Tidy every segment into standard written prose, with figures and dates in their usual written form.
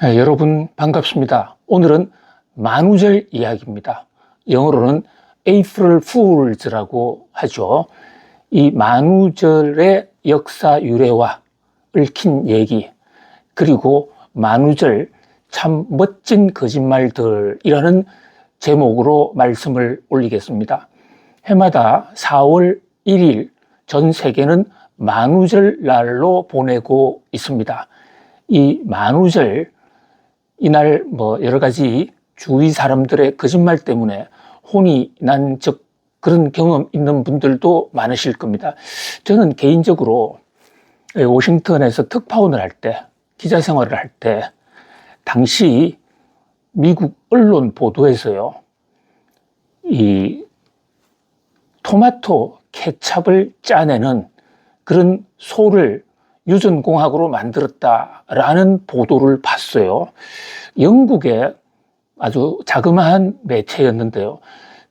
여러분 반갑습니다. 오늘은 만우절 이야기입니다. 영어로는 April Fools라고 하죠. 이 만우절의 역사 유래와 얽힌 얘기, 그리고 만우절 참 멋진 거짓말들이라는 제목으로 말씀을 올리겠습니다. 해마다 4월 1일 전 세계는 만우절 날로 보내고 있습니다. 이 만우절, 이날 여러 가지 주위 사람들의 거짓말 때문에 혼이 난 적 그런 경험 있는 분들도 많으실 겁니다. 저는 개인적으로 워싱턴에서 특파원을 할 때, 기자 생활을 할 때, 당시 미국 언론 보도에서요, 이 토마토 케찹을 짜내는 그런 소를 유전공학으로 만들었다라는 보도를 봤어요. 영국의 아주 자그마한 매체였는데요.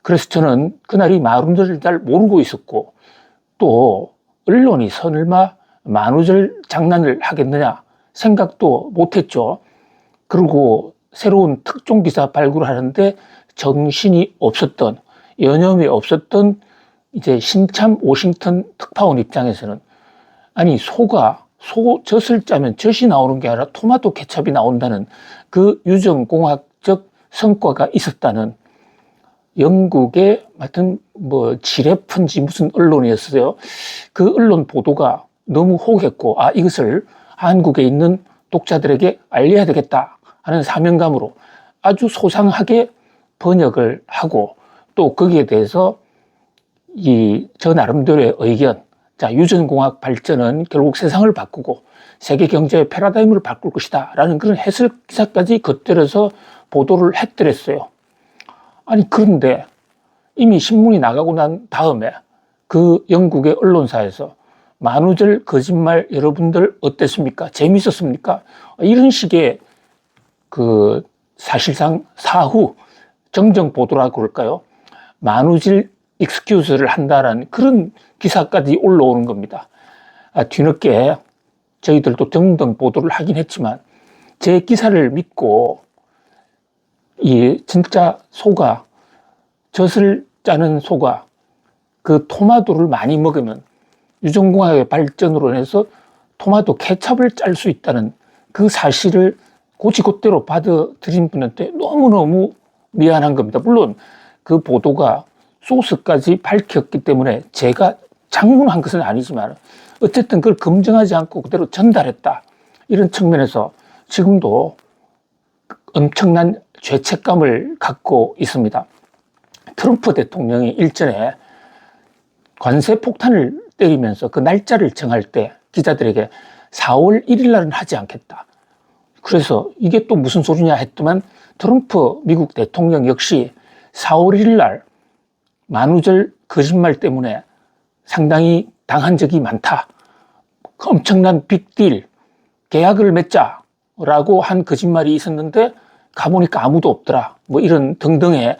그래서 저는 그날이 만우절을 잘 모르고 있었고, 또 언론이 설마 만우절 장난을 하겠느냐 생각도 못했죠. 그리고 새로운 특종 기사 발굴하는데 정신이 없었던, 여념이 없었던 이제 신참 워싱턴 특파원 입장에서는, 아니 소 젖을 짜면 젖이 나오는 게 아니라 토마토 케첩이 나온다는 그 유전공학적 성과가 있었다는, 영국의 하여튼 지뢰펀지 무슨 언론이었어요. 그 언론 보도가 너무 혹했고, 이것을 한국에 있는 독자들에게 알려야 되겠다 하는 사명감으로 아주 소상하게 번역을 하고, 또 거기에 대해서 저 나름대로의 의견, 유전공학 발전은 결국 세상을 바꾸고 세계 경제의 패러다임을 바꿀 것이다 라는 그런 해석 기사까지 곁들여서 보도를 했더랬어요. 아니 그런데 이미 신문이 나가고 난 다음에 그 영국의 언론사에서 만우절 거짓말 여러분들 어땠습니까? 재밌었습니까? 이런 식의 사실상 사후 정정 보도라고 그럴까요? 만우절 익스큐즈를 한다라는 그런 기사까지 올라오는 겁니다. 뒤늦게 저희들도 등등 보도를 하긴 했지만, 제 기사를 믿고 진짜 젖을 짜는 소가 그 토마토를 많이 먹으면 유전공학의 발전으로 인해서 토마토 케첩을 짤 수 있다는 그 사실을 곧이곧대로 받아들인 분한테 너무너무 미안한 겁니다. 물론 그 보도가 소스까지 밝혔기 때문에 제가 장문한 것은 아니지만 어쨌든 그걸 검증하지 않고 그대로 전달했다, 이런 측면에서 지금도 엄청난 죄책감을 갖고 있습니다. 트럼프 대통령이 일전에 관세 폭탄을 때리면서 그 날짜를 정할 때 기자들에게 4월 1일 날은 하지 않겠다. 그래서 이게 또 무슨 소리냐 했더만, 트럼프 미국 대통령 역시 4월 1일 날 만우절 거짓말 때문에 상당히 당한 적이 많다. 엄청난 빅딜, 계약을 맺자라고 한 거짓말이 있었는데 가보니까 아무도 없더라. 이런 등등의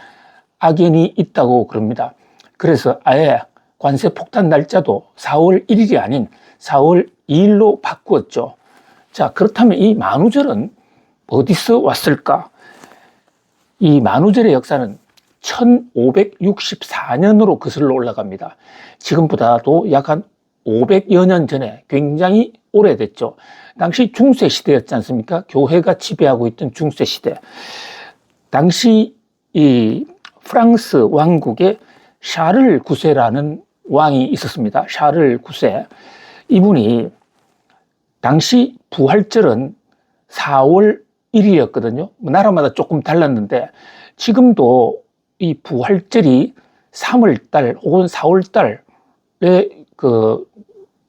악연이 있다고 그럽니다. 그래서 아예 관세 폭탄 날짜도 4월 1일이 아닌 4월 2일로 바꾸었죠. 자, 그렇다면 이 만우절은 어디서 왔을까? 이 만우절의 역사는 1564년으로 거슬러 올라갑니다. 지금보다도 약 한 500여 년 전에 굉장히 오래됐죠. 당시 중세 시대였지 않습니까? 교회가 지배하고 있던 중세 시대. 당시 이 프랑스 왕국에 샤를 9세라는 왕이 있었습니다. 샤를 9세. 이분이 당시 부활절은 4월 1일이었거든요. 나라마다 조금 달랐는데, 지금도 이 부활절이 3월달 혹은 4월달에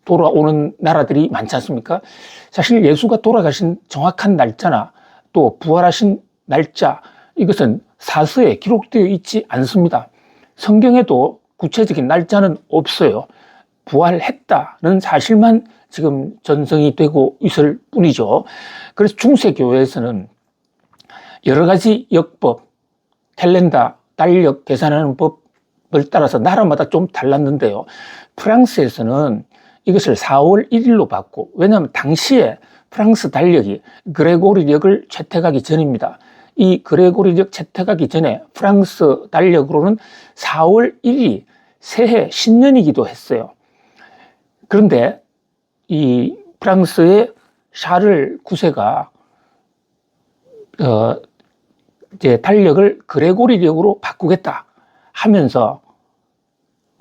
돌아오는 나라들이 많지 않습니까? 사실 예수가 돌아가신 정확한 날짜나 또 부활하신 날짜, 이것은 사서에 기록되어 있지 않습니다. 성경에도 구체적인 날짜는 없어요. 부활했다는 사실만 지금 전성이 되고 있을 뿐이죠. 그래서 중세교회에서는 여러 가지 역법, 캘렌더, 달력 계산하는 법을 따라서 나라마다 좀 달랐는데요. 프랑스에서는 이것을 4월 1일로 받고, 왜냐하면 당시에 프랑스 달력이 그레고리력을 채택하기 전입니다. 이 그레고리력 채택하기 전에 프랑스 달력으로는 4월 1일이 새해 신년이기도 했어요. 그런데 이 프랑스의 샤를 9세가 이제 달력을 그레고리력으로 바꾸겠다 하면서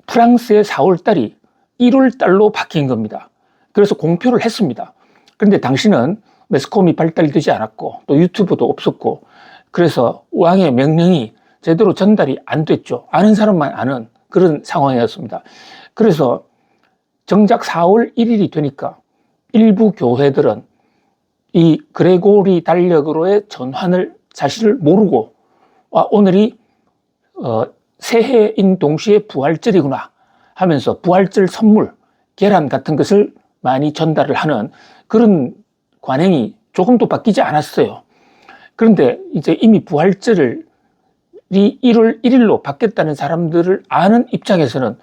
프랑스의 4월 달이 1월 달로 바뀐 겁니다. 그래서 공표를 했습니다. 그런데 당시는 매스컴이 발달되지 않았고 또 유튜브도 없었고 그래서 왕의 명령이 제대로 전달이 안 됐죠. 아는 사람만 아는 그런 상황이었습니다. 그래서 정작 4월 1일이 되니까 일부 교회들은 이 그레고리 달력으로의 전환을 사실을 모르고 오늘이 새해인 동시에 부활절이구나 하면서 부활절 선물, 계란 같은 것을 많이 전달을 하는 그런 관행이 조금도 바뀌지 않았어요. 그런데 이제 이미 부활절이 1월 1일로 바뀌었다는 사람들을 아는 입장에서는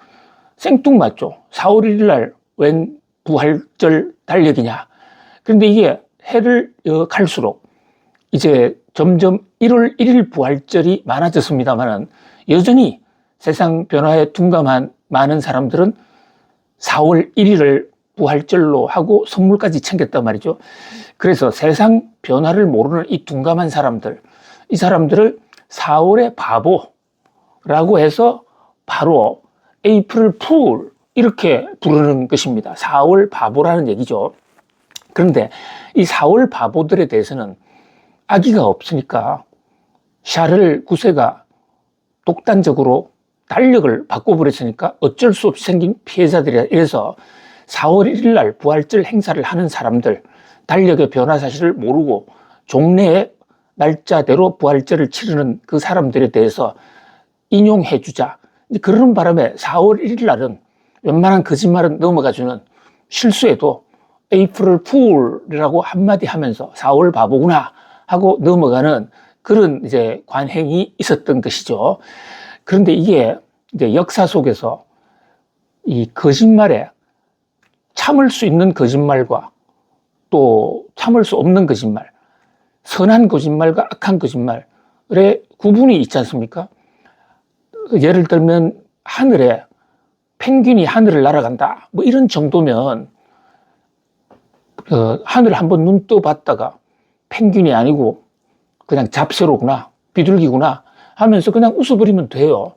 생뚱맞죠. 4월 1일 날 웬 부활절 달력이냐. 그런데 이게 해를 갈수록 이제 점점 1월 1일 부활절이 많아졌습니다만은 여전히 세상 변화에 둔감한 많은 사람들은 4월 1일을 부활절로 하고 선물까지 챙겼단 말이죠. 그래서 세상 변화를 모르는 이 둔감한 사람들, 이 사람들을 4월의 바보라고 해서 바로 에이프릴 풀 이렇게 부르는 것입니다. 4월 바보라는 얘기죠. 그런데 이 4월 바보들에 대해서는 아기가 없으니까 샤를 9세가 독단적으로 달력을 바꿔버렸으니까 어쩔 수 없이 생긴 피해자들이라. 이래서 4월 1일 날 부활절 행사를 하는 사람들, 달력의 변화 사실을 모르고 종래의 날짜대로 부활절을 치르는 그 사람들에 대해서 인용해주자. 그러는 바람에 4월 1일 날은 웬만한 거짓말은 넘어가주는, 실수해도 에이프릴 풀이라고 한마디 하면서 4월 바보구나 하고 넘어가는 그런 이제 관행이 있었던 것이죠. 그런데 이게 이제 역사 속에서 이 거짓말에 참을 수 있는 거짓말과 또 참을 수 없는 거짓말, 선한 거짓말과 악한 거짓말의 구분이 있지 않습니까? 예를 들면 하늘에 펭귄이 하늘을 날아간다 뭐 이런 정도면 하늘을 한번 눈 떠봤다가 펭귄이 아니고 그냥 잡새로구나, 비둘기구나 하면서 그냥 웃어버리면 돼요.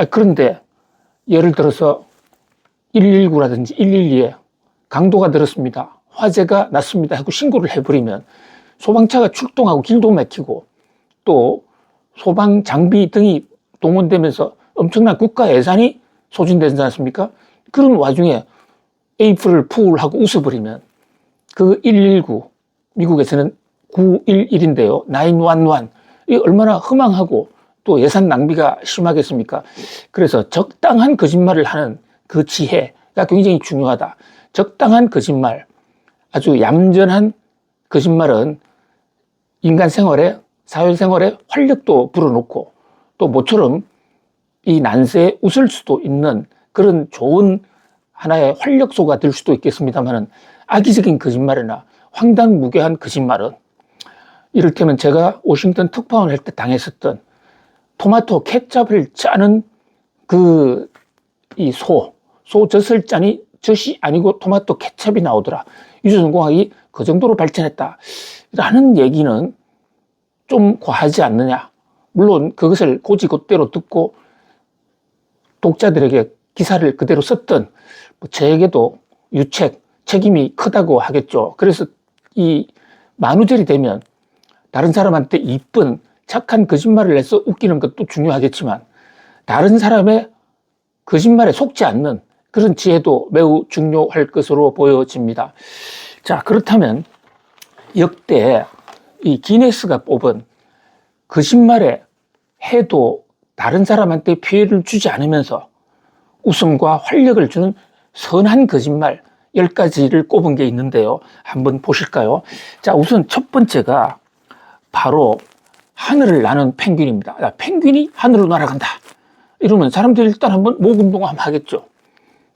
그런데 예를 들어서 119라든지 112에 강도가 들었습니다, 화재가 났습니다 하고 신고를 해버리면 소방차가 출동하고 길도 막히고 또 소방 장비 등이 동원되면서 엄청난 국가 예산이 소진되지 않습니까? 그런 와중에 에이프릴 풀하고 웃어버리면 그 119, 미국에서는 911인데요. 911. 이 얼마나 허망하고 또 예산 낭비가 심하겠습니까? 그래서 적당한 거짓말을 하는 그 지혜가 굉장히 중요하다. 적당한 거짓말, 아주 얌전한 거짓말은 인간 생활에, 사회생활에 활력도 불어넣고 또 모처럼 이 난세에 웃을 수도 있는 그런 좋은 하나의 활력소가 될 수도 있겠습니다만, 악의적인 거짓말이나 황당무계한 거짓말은 이를테면 제가 워싱턴 특파원 할 때 당했었던 토마토 케첩을 짜는 이 소젖을 짜니 젖이 아니고 토마토 케첩이 나오더라. 유전공학이 그 정도로 발전했다 라는 얘기는 좀 과하지 않느냐. 물론 그것을 곧이곧대로 듣고 독자들에게 기사를 그대로 썼던 저에게도 책임이 크다고 하겠죠. 그래서 이 만우절이 되면 다른 사람한테 이쁜 착한 거짓말을 해서 웃기는 것도 중요하겠지만 다른 사람의 거짓말에 속지 않는 그런 지혜도 매우 중요할 것으로 보여집니다. 자, 그렇다면 역대 이 기네스가 뽑은 거짓말에 해도 다른 사람한테 피해를 주지 않으면서 웃음과 활력을 주는 선한 거짓말 10가지를 꼽은 게 있는데요. 한번 보실까요? 자, 우선 첫 번째가 바로 하늘을 나는 펭귄입니다. 야, 펭귄이 하늘로 날아간다 이러면 사람들이 일단 한번 목 운동 한번 하겠죠.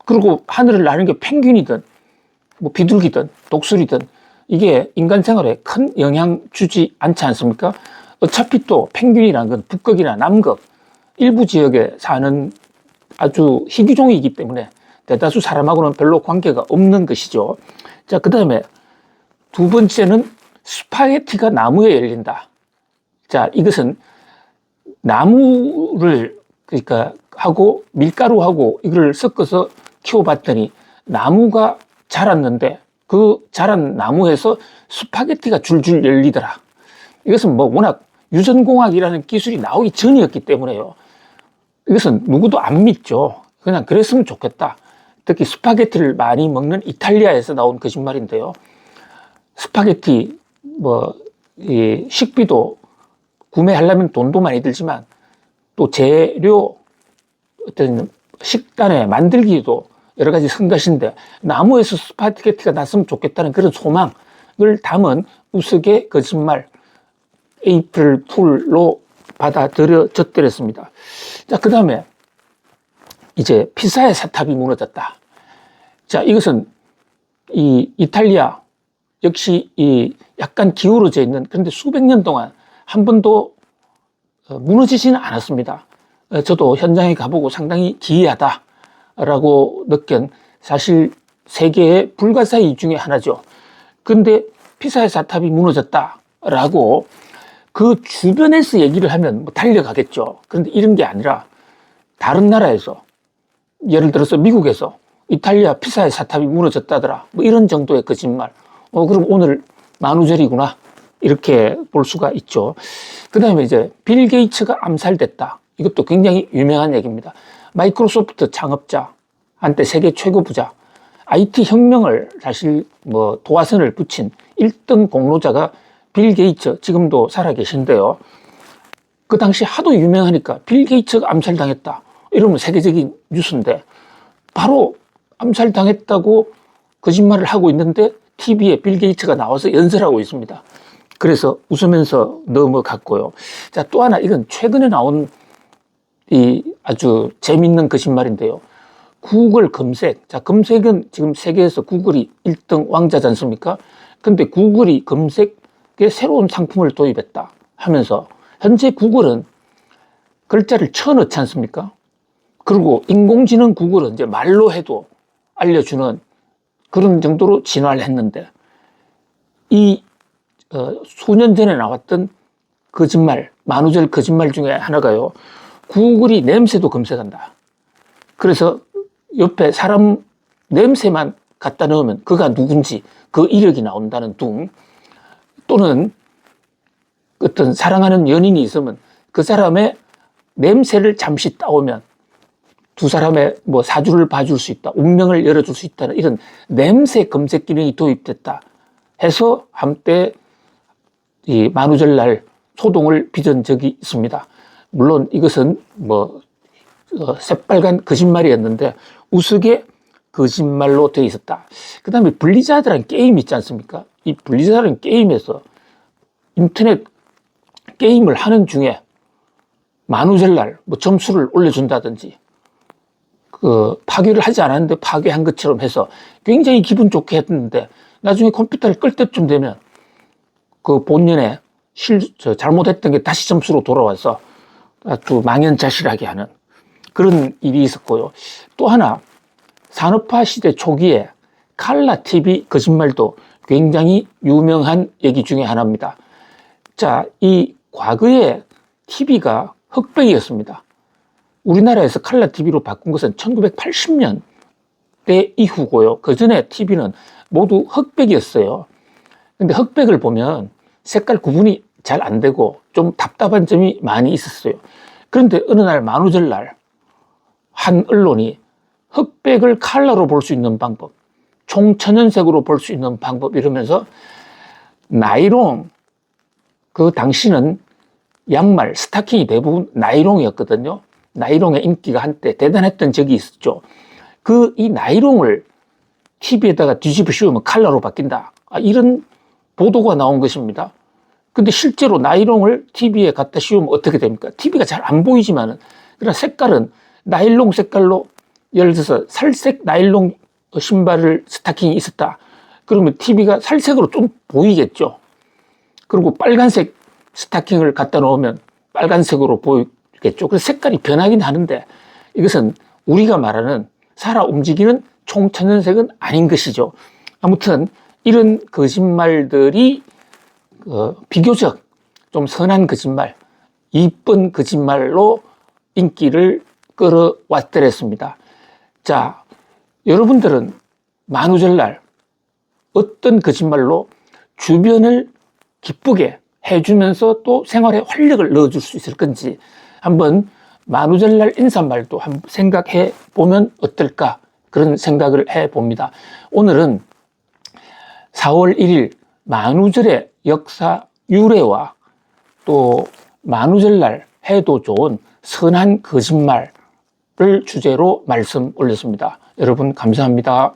그리고 하늘을 나는 게 펭귄이든 뭐 비둘기든 독수리든 이게 인간 생활에 큰 영향 주지 않지 않습니까? 어차피 또 펭귄이라는 건 북극이나 남극 일부 지역에 사는 아주 희귀종이기 때문에 대다수 사람하고는 별로 관계가 없는 것이죠. 자, 그 다음에 두 번째는 스파게티가 나무에 열린다. 자, 이것은 나무를 그러니까 하고 밀가루하고 이걸 섞어서 키워봤더니 나무가 자랐는데 그 자란 나무에서 스파게티가 줄줄 열리더라. 이것은 뭐 워낙 유전공학이라는 기술이 나오기 전이었기 때문에요. 이것은 누구도 안 믿죠. 그냥 그랬으면 좋겠다. 특히 스파게티를 많이 먹는 이탈리아에서 나온 거짓말인데요. 스파게티 이 식비도 구매하려면 돈도 많이 들지만 또 재료 어떤 식단에 만들기도 여러 가지 성가신데 나무에서 스파게티가 났으면 좋겠다는 그런 소망을 담은 우스개 거짓말 에이프릴 툴로 받아들여졌더랬습니다. 자, 그 다음에 이제 피사의 사탑이 무너졌다. 자, 이것은 이 이탈리아 역시 이 약간 기울어져 있는 그런데 수백 년 동안 한 번도 무너지지는 않았습니다. 저도 현장에 가보고 상당히 기이하다라고 느낀 사실 세계의 불가사의 중에 하나죠. 근데 피사의 사탑이 무너졌다라고 그 주변에서 얘기를 하면 뭐 달려가겠죠. 그런데 이런 게 아니라 다른 나라에서 예를 들어서 미국에서 이탈리아 피사의 사탑이 무너졌다더라. 뭐 이런 정도의 거짓말. 그럼 오늘 만우절이구나. 이렇게 볼 수가 있죠. 그 다음에 이제 빌 게이츠가 암살됐다. 이것도 굉장히 유명한 얘기입니다. 마이크로소프트 창업자, 한때 세계 최고 부자, IT 혁명을 사실 뭐 도화선을 붙인 1등 공로자가 빌 게이츠, 지금도 살아계신데요. 그 당시 하도 유명하니까 빌 게이츠가 암살당했다. 이러면 세계적인 뉴스인데 바로 암살당했다고 거짓말을 하고 있는데 TV에 빌 게이츠가 나와서 연설하고 있습니다. 그래서 웃으면서 넘어갔고요. 자, 또 하나 이건 최근에 나온 이 아주 재밌는 거짓말인데요. 구글 검색. 자, 검색은 지금 세계에서 구글이 1등 왕자지 않습니까? 근데 구글이 검색에 새로운 상품을 도입했다 하면서 현재 구글은 글자를 쳐넣지 않습니까? 그리고 인공지능 구글은 이제 말로 해도 알려주는 그런 정도로 진화를 했는데 이 수년 전에 나왔던 거짓말, 만우절 거짓말 중에 하나가요. 구글이 냄새도 검색한다. 그래서 옆에 사람 냄새만 갖다 넣으면 그가 누군지 그 이력이 나온다는 둥, 또는 어떤 사랑하는 연인이 있으면 그 사람의 냄새를 잠시 따오면 두 사람의 뭐 사주를 봐줄 수 있다, 운명을 열어줄 수 있다는 이런 냄새 검색 기능이 도입됐다 해서 한때 이 만우절날 소동을 빚은 적이 있습니다. 물론 이것은 뭐 새빨간 거짓말이었는데 우스개 거짓말로 되어 있었다. 그 다음에 블리자드라는 게임 있지 않습니까? 이 블리자드라는 게임에서 인터넷 게임을 하는 중에 만우절날 뭐 점수를 올려준다든지 파괴를 하지 않았는데 파괴한 것처럼 해서 굉장히 기분 좋게 했는데 나중에 컴퓨터를 끌 때쯤 되면 그 본연의 잘못했던 게 다시 점수로 돌아와서 아주 망연자실하게 하는 그런 일이 있었고요. 또 하나 산업화 시대 초기에 칼라 TV 거짓말도 굉장히 유명한 얘기 중에 하나입니다. 자, 이 과거에 TV가 흑백이었습니다. 우리나라에서 칼라 TV로 바꾼 것은 1980년대 이후고요. 그 전에 TV는 모두 흑백이었어요. 근데 흑백을 보면 색깔 구분이 잘 안 되고 좀 답답한 점이 많이 있었어요. 그런데 어느 날 만우절날 한 언론이 흑백을 컬러로 볼 수 있는 방법, 총천연색으로 볼 수 있는 방법 이러면서 나이롱, 그 당시는 양말, 스타킹이 대부분 나이롱이었거든요. 나이롱의 인기가 한때 대단했던 적이 있었죠. 이 나이롱을 TV에다가 뒤집어 씌우면 컬러로 바뀐다. 이런 보도가 나온 것입니다. 근데 실제로 나이롱을 TV에 갖다 씌우면 어떻게 됩니까? TV가 잘 안 보이지만은, 그러나 색깔은 나일론 색깔로, 예를 들어서 살색 나일론 신발을 스타킹이 있었다. 그러면 TV가 살색으로 좀 보이겠죠. 그리고 빨간색 스타킹을 갖다 놓으면 빨간색으로 보이겠죠. 그래서 색깔이 변하긴 하는데 이것은 우리가 말하는 살아 움직이는 총천연색은 아닌 것이죠. 아무튼 이런 거짓말들이 비교적 좀 선한 거짓말, 이쁜 거짓말로 인기를 끌어왔더랬습니다. 자, 여러분들은 만우절날 어떤 거짓말로 주변을 기쁘게 해주면서 또 생활에 활력을 넣어줄 수 있을 건지 한번 만우절날 인사말도 한번 생각해 보면 어떨까, 그런 생각을 해 봅니다. 오늘은 4월 1일 만우절의 역사 유래와 또 만우절날 해도 좋은 선한 거짓말을 주제로 말씀 올렸습니다. 여러분 감사합니다.